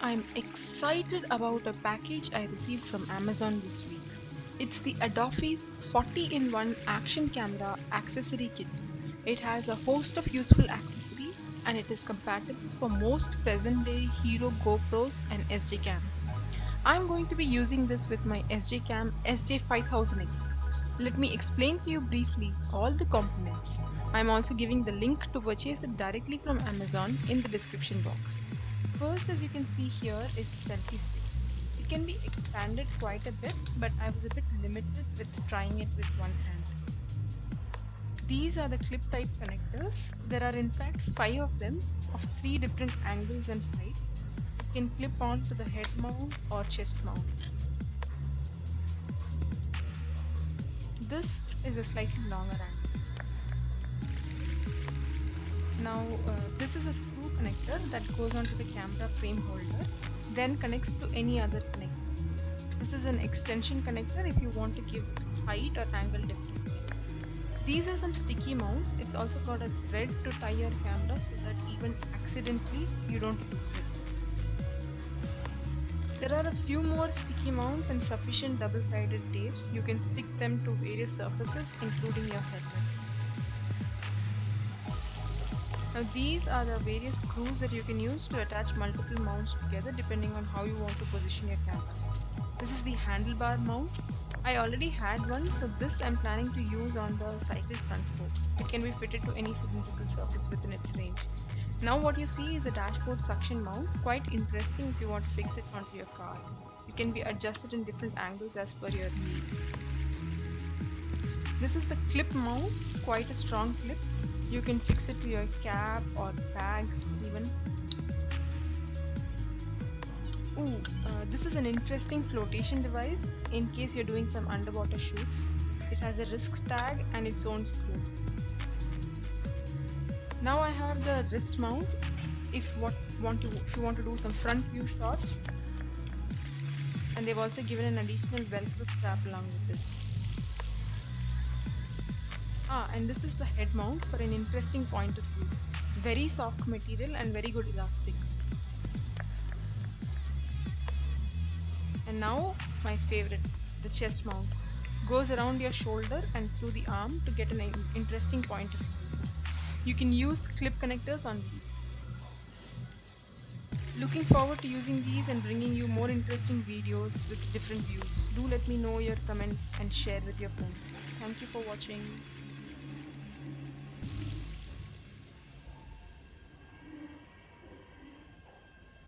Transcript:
I'm excited about a package I received from Amazon this week. It's the Adofys 40-in-1 action camera accessory kit. It has a host of useful accessories and it is compatible for most present day Hero GoPros and SJCAMs. I'm going to be using this with my SJCAM SJ5000X. Let me explain to you briefly all the components. I'm also giving the link to purchase it directly from Amazon in the description box. First, as you can see here, is the selfie stick. It can be expanded quite a bit, but I was a bit limited with trying it with one hand. These are the clip type connectors. There are in fact 5 of them of 3 different angles and heights. It can clip on to the head mount or chest mount. This is a slightly longer angle. Now this is a screw connector that goes onto the camera frame holder, then connects to any other connector. This is an extension connector if you want to give height or angle differently. These are some sticky mounts. It's also got a thread to tie your camera so that even accidentally you don't lose it. There are a few more sticky mounts and sufficient double-sided tapes. You can stick them to various surfaces including your helmet. Now these are the various screws that you can use to attach multiple mounts together depending on how you want to position your camera. This is the handlebar mount. I already had one, so this I'm planning to use on the cycle front fork. It can be fitted to any cylindrical surface within its range. Now what you see is a dashboard suction mount, quite interesting if you want to fix it onto your car. It can be adjusted in different angles as per your need. This is the clip mount, quite a strong clip. You can fix it to your cap or bag even. This is an interesting flotation device in case you're doing some underwater shoots. It has a wrist tag and its own screw. Now I have the wrist mount if you want to do some front view shots, and they've also given an additional velcro strap along with this. And this is the head mount for an interesting point of view. Very soft material and very good elastic. And now my favorite, the chest mount. Goes around your shoulder and through the arm to get an interesting point of view. You can use clip connectors on these. Looking forward to using these and bringing you more interesting videos with different views. Do let me know your comments and share with your friends. Thank you for watching.